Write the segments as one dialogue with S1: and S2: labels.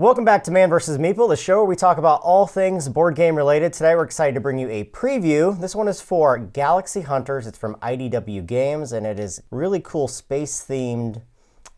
S1: Welcome back to Man vs. Meeple, the show where we talk about all things board game related. Today we're excited to bring you a preview. This one is for Galaxy Hunters. It's from IDW Games, and it is really cool space-themed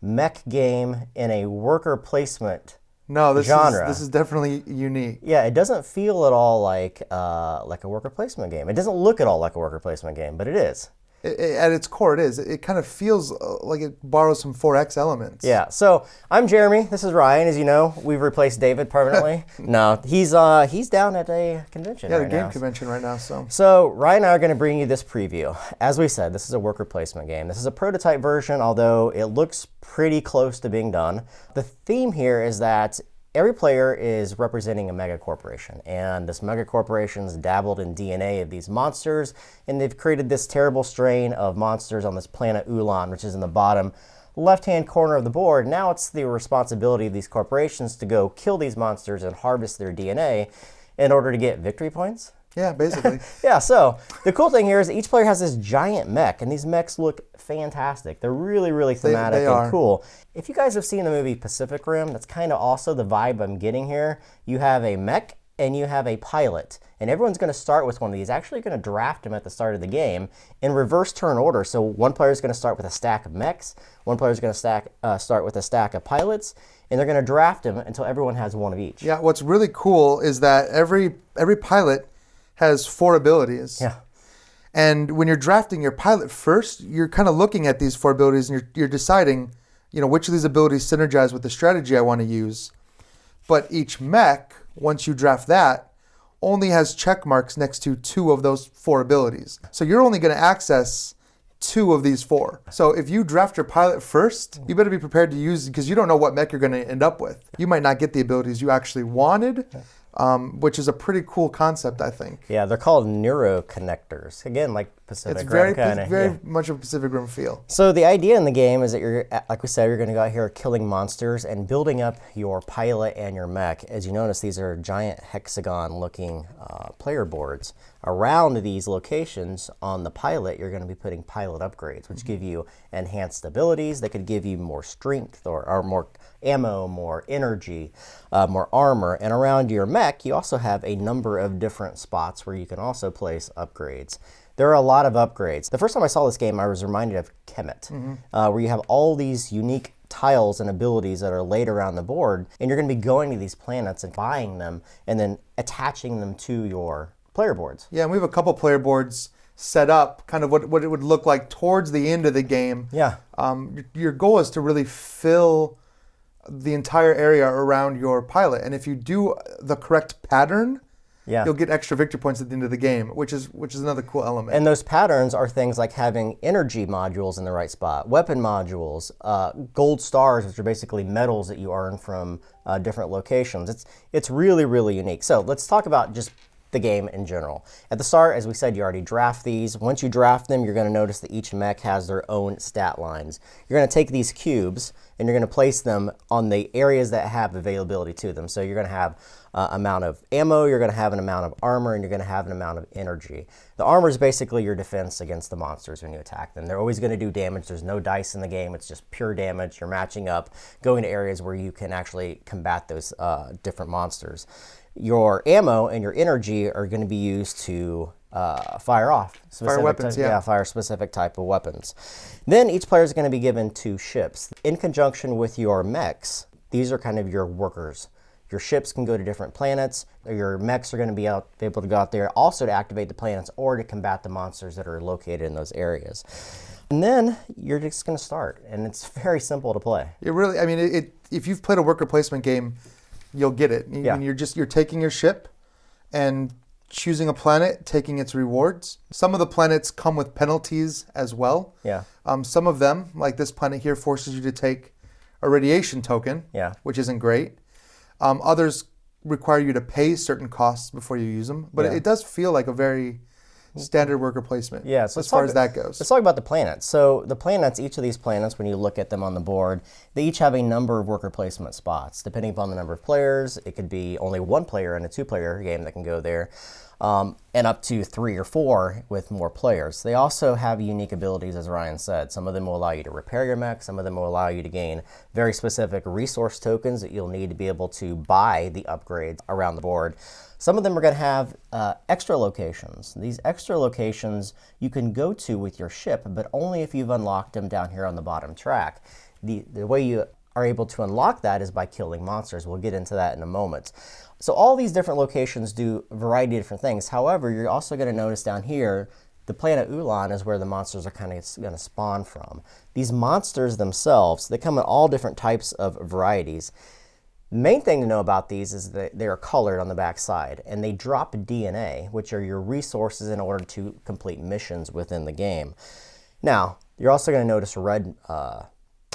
S1: mech game in a worker placement genre.
S2: This is definitely unique.
S1: Yeah, it doesn't feel at all like a worker placement game. It doesn't look at all like a worker placement game, but it is.
S2: At its core, it is. It kind of feels like it borrows some 4X elements.
S1: Yeah, so I'm Jeremy. This is Ryan. As you know, we've replaced David permanently. No, he's down at a convention right now.
S2: Yeah, a game convention right now.
S1: So Ryan and I are going to bring you this preview. As we said, this is a worker placement game. This is a prototype version, although it looks pretty close to being done. The theme here is that every player is representing a mega corporation, and this mega corporation's dabbled in DNA of these monsters, and they've created this terrible strain of monsters on this planet Ulan, which is in the bottom left-hand corner of the board. Now it's the responsibility of these corporations to go kill these monsters and harvest their DNA in order to get victory points.
S2: Yeah, basically.
S1: Yeah, so the cool thing here is each player has this giant mech, and these mechs look fantastic. They're really, really thematic and cool. If you guys have seen the movie Pacific Rim, that's kind of also the vibe I'm getting here. You have a mech and you have a pilot, and everyone's going to start with one of these. Actually, you're going to draft them at the start of the game in reverse turn order. So one player is going to start with a stack of mechs, one player is going to start with a stack of pilots, and they're going to draft them until everyone has one of each.
S2: Yeah, what's really cool is that every pilot has 4 abilities.
S1: Yeah.
S2: And when you're drafting your pilot first, you're kind of looking at these 4 abilities and you're deciding, which of these abilities synergize with the strategy I want to use. But each mech, once you draft that, only has check marks next to 2 of those 4 abilities. So you're only going to access 2 of these 4. So if you draft your pilot first, you better be prepared to use, because you don't know what mech you're going to end up with. You might not get the abilities you actually wanted. Which is a pretty cool concept, I think.
S1: Yeah, they're called neuroconnectors. Again, like Pacific Rim.
S2: It's very much a Pacific Rim feel.
S1: So the idea in the game is that you're, like we said, you're going to go out here killing monsters and building up your pilot and your mech. As you notice, these are giant hexagon-looking player boards. Around these locations on the pilot, you're going to be putting pilot upgrades, which give you enhanced abilities that could give you more strength or more ammo, more energy, more armor. And around your mech, you also have a number of different spots where you can also place upgrades. There are a lot of upgrades. The first time I saw this game, I was reminded of Kemet, where you have all these unique tiles and abilities that are laid around the board, and you're going to be going to these planets and buying them and then attaching them to your player boards.
S2: Yeah, and we have a couple player boards set up, kind of what it would look like towards the end of the game.
S1: Yeah.
S2: Your goal is to really fill the entire area around your pilot, and if you do the correct pattern, you'll get extra victory points at the end of the game, which is another cool element.
S1: And those patterns are things like having energy modules in the right spot, weapon modules, gold stars, which are basically medals that you earn from different locations. It's really, really unique. So let's talk about just the game in general. At the start, as we said, you already draft these. Once you draft them, you're going to notice that each mech has their own stat lines. You're going to take these cubes and you're going to place them on the areas that have availability to them. So you're going to have amount of ammo, you're going to have an amount of armor, and you're going to have an amount of energy. The armor is basically your defense against the monsters when you attack them. They're always going to do damage. There's no dice in the game. It's just pure damage. You're matching up, going to areas where you can actually combat those different monsters. Your ammo and your energy are going to be used to fire off.
S2: Fire weapons,
S1: fire specific type of weapons. Then each player is going to be given 2 ships. In conjunction with your mechs, these are kind of your workers. Your ships can go to different planets. Your mechs are going to be able to go out there also to activate the planets or to combat the monsters that are located in those areas. And then you're just going to start, and it's very simple to play.
S2: If you've played a worker placement game, you'll get it. You're taking your ship and choosing a planet, taking its rewards. Some of the planets come with penalties as well.
S1: Yeah.
S2: Some of them, like this planet here, forces you to take a radiation token, which isn't great. Others require you to pay certain costs before you use them. But it does feel like a very standard worker placement as far as that goes.
S1: Let's talk about the planets. So the planets, each of these planets, when you look at them on the board, they each have a number of worker placement spots. Depending upon the number of players, it could be only 1 player in a 2-player game that can go there. and up to 3 or 4 with more players. They also have unique abilities, as Ryan said. Some of them will allow you to repair your mech. Some of them will allow you to gain very specific resource tokens that you'll need to be able to buy the upgrades around the board. Some of them are going to have extra locations. These extra locations you can go to with your ship, but only if you've unlocked them down here on the bottom track. The way you are able to unlock that is by killing monsters. We'll get into that in a moment. So all these different locations do a variety of different things. However, you're also going to notice down here, the planet Ulan is where the monsters are kind of going to spawn from. These monsters themselves, they come in all different types of varieties. The main thing to know about these is that they are colored on the back side, and they drop DNA, which are your resources in order to complete missions within the game. Now, you're also going to notice red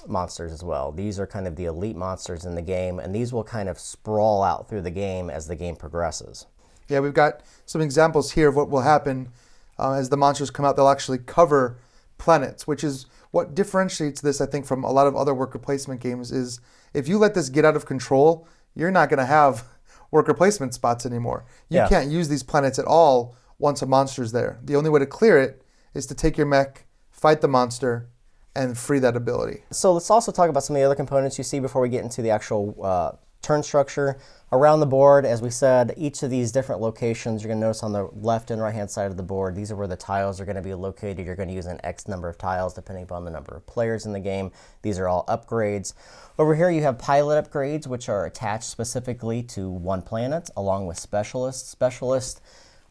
S1: monsters as well. These are kind of the elite monsters in the game, and these will kind of sprawl out through the game as the game progresses.
S2: Yeah, we've got some examples here of what will happen as the monsters come out. They'll actually cover planets, which is what differentiates this, I think, from a lot of other worker placement games. Is if you let this get out of control, you're not going to have worker placement spots anymore. You can't use these planets at all once a monster's there. The only way to clear it is to take your mech, fight the monster, and free that ability.
S1: So let's also talk about some of the other components you see before we get into the actual turn structure. Around the board, as we said, each of these different locations, you're going to notice on the left and right hand side of the board, these are where the tiles are going to be located. You're going to use an X number of tiles depending upon the number of players in the game. These are all upgrades. Over here you have pilot upgrades, which are attached specifically to one planet, along with specialists. Specialists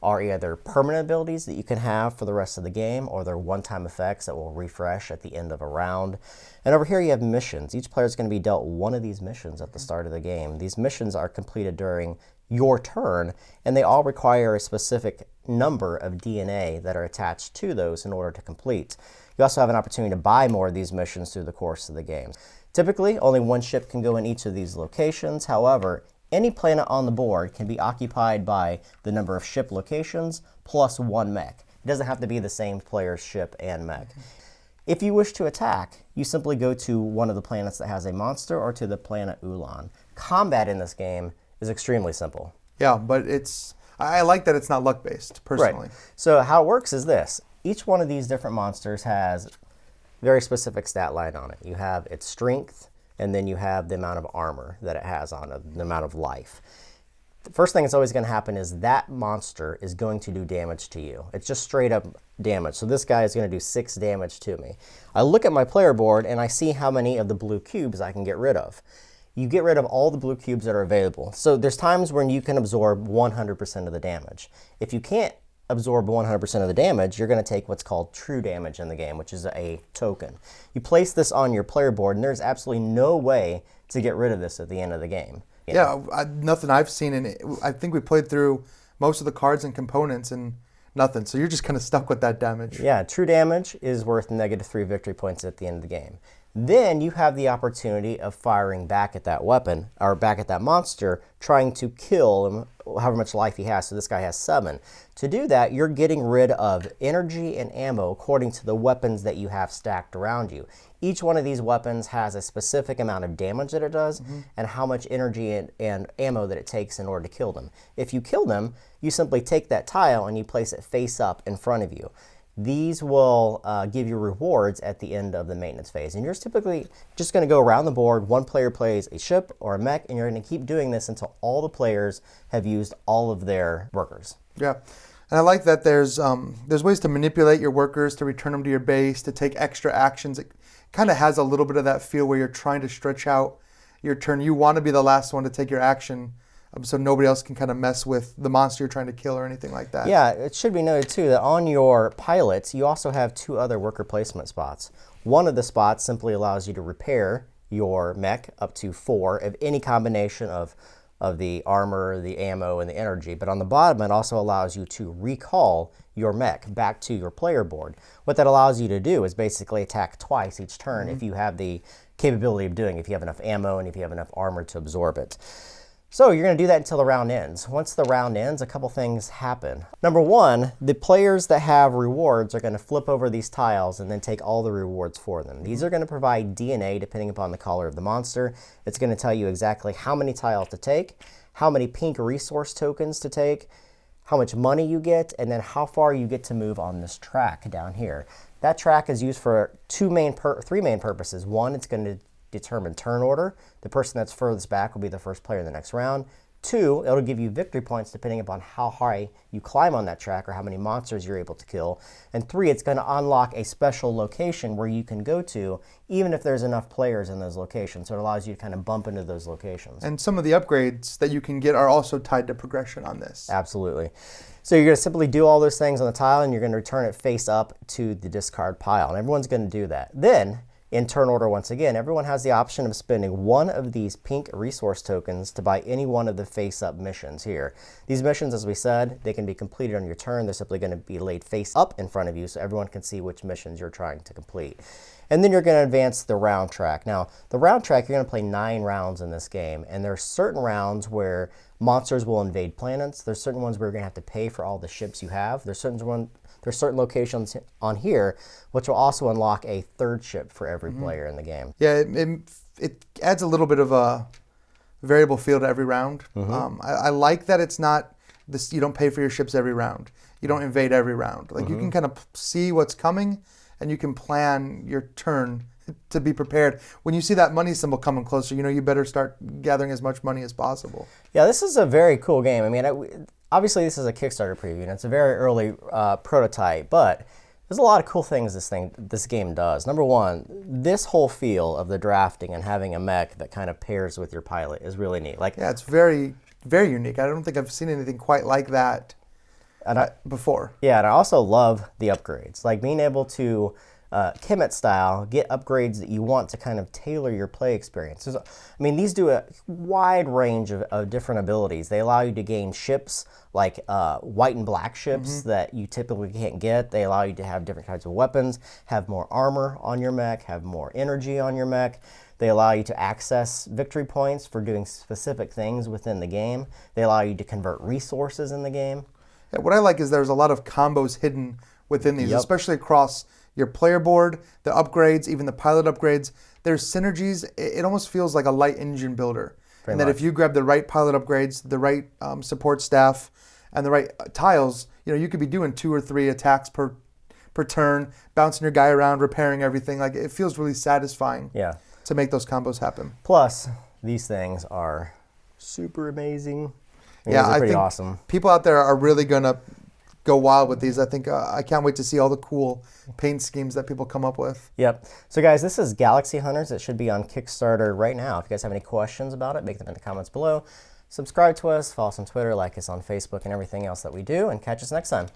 S1: are either permanent abilities that you can have for the rest of the game, or they're one-time effects that will refresh at the end of a round. And over here you have missions. Each player is going to be dealt one of these missions at the start of the game. These missions are completed during your turn, and they all require a specific number of DNA that are attached to those in order to complete. You also have an opportunity to buy more of these missions through the course of the game. Typically, only one ship can go in each of these locations. However, any planet on the board can be occupied by the number of ship locations plus one mech. It doesn't have to be the same player's ship and mech. If you wish to attack, you simply go to one of the planets that has a monster or to the planet Ulan. Combat in this game is extremely simple.
S2: Yeah, but I like that it's not luck-based, personally.
S1: Right. So how it works is this. Each one of these different monsters has very specific stat line on it. You have its strength, and then you have the amount of armor that it has on it, the amount of life. The first thing that's always going to happen is that monster is going to do damage to you. It's just straight up damage. So this guy is going to do 6 damage to me. I look at my player board and I see how many of the blue cubes I can get rid of. You get rid of all the blue cubes that are available. So there's times when you can absorb 100% of the damage. If you can't absorb 100% of the damage, you're going to take what's called true damage in the game, which is a token. You place this on your player board, and there's absolutely no way to get rid of this at the end of the game.
S2: Nothing I've seen in it. I think we played through most of the cards and components and nothing. So you're just kind of stuck with that damage.
S1: Yeah, true damage is worth -3 victory points at the end of the game. Then you have the opportunity of firing back at that weapon, or back at that monster, trying to kill him, however much life he has. So this guy has 7. To do that, you're getting rid of energy and ammo according to the weapons that you have stacked around you. Each one of these weapons has a specific amount of damage that it does, and how much energy and ammo that it takes in order to kill them. If you kill them, you simply take that tile and you place it face up in front of you. These will give you rewards at the end of the maintenance phase. And you're typically just going to go around the board. One player plays a ship or a mech, and you're going to keep doing this until all the players have used all of their workers.
S2: Yeah. And I like that there's ways to manipulate your workers, to return them to your base, to take extra actions. It kind of has a little bit of that feel where you're trying to stretch out your turn. You want to be the last one to take your action, so nobody else can kind of mess with the monster you're trying to kill or anything like that.
S1: Yeah, it should be noted too that on your pilots, you also have 2 other worker placement spots. One of the spots simply allows you to repair your mech up to 4 of any combination of the armor, the ammo, and the energy. But on the bottom, it also allows you to recall your mech back to your player board. What that allows you to do is basically attack twice each turn if you have the capability of doing it, if you have enough ammo and if you have enough armor to absorb it. So you're going to do that until the round ends. Once the round ends, a couple things happen. Number 1, the players that have rewards are going to flip over these tiles and then take all the rewards for them. These are going to provide DNA depending upon the color of the monster. It's going to tell you exactly how many tiles to take, how many pink resource tokens to take, how much money you get, and then how far you get to move on this track down here. That track is used for three main purposes. One, it's going to determine turn order. The person that's furthest back will be the first player in the next round. Two, it'll give you victory points depending upon how high you climb on that track or how many monsters you're able to kill. And three, it's going to unlock a special location where you can go to even if there's enough players in those locations. So it allows you to kind of bump into those locations.
S2: And some of the upgrades that you can get are also tied to progression on this.
S1: Absolutely. So you're going to simply do all those things on the tile, and you're going to return it face up to the discard pile. And everyone's going to do that. Then, in turn order once again, everyone has the option of spending one of these pink resource tokens to buy any one of the face-up missions here. These missions, as we said, they can be completed on your turn. They're simply going to be laid face up in front of you so everyone can see which missions you're trying to complete. And then you're going to advance the round track. Now, the round track, you're going to play 9 rounds in this game, and there are certain rounds where monsters will invade planets. There's certain ones where you're going to have to pay for all the ships you have. There's certain locations on here which will also unlock a third ship for every player in the game.
S2: Yeah, it adds a little bit of a variable feel to every round. I like that it's not this. You don't pay for your ships every round. You don't invade every round. Like you can kind of see what's coming, and you can plan your turn to be prepared. When you see that money symbol coming closer, you know you better start gathering as much money as possible.
S1: Yeah, this is a very cool game. I mean, obviously this is a Kickstarter preview, and it's a very early prototype, but there's a lot of cool things this game does. Number one, this whole feel of the drafting and having a mech that kind of pairs with your pilot is really neat. Like,
S2: yeah, it's very, very unique. I don't think I've seen anything quite like that before.
S1: Yeah, and I also love the upgrades. Like being able to Kemet style, get upgrades that you want to kind of tailor your play experience. I mean, these do a wide range of different abilities. They allow you to gain ships like white and black ships that you typically can't get. They allow you to have different types of weapons, have more armor on your mech, have more energy on your mech. They allow you to access victory points for doing specific things within the game. They allow you to convert resources in the game.
S2: Yeah, what I like is there's a lot of combos hidden within these, especially across your player board, the upgrades, even the pilot upgrades. There's synergies. It almost feels like a light engine builder. And that if you grab the right pilot upgrades, the right support staff, and the right tiles, you know, you could be doing 2 or 3 attacks per turn, bouncing your guy around, repairing everything. Like it feels really satisfying.
S1: Yeah.
S2: To make those combos happen.
S1: Plus, these things are super amazing.
S2: I
S1: pretty
S2: think
S1: awesome.
S2: People out there are really gonna go wild with these. I think I can't wait to see all the cool paint schemes that people come up with.
S1: Yep. So guys, this is Galaxy Hunters. It should be on Kickstarter right now. If you guys have any questions about it, make them in the comments below. Subscribe to us, follow us on Twitter, like us on Facebook, and everything else that we do, and catch us next time.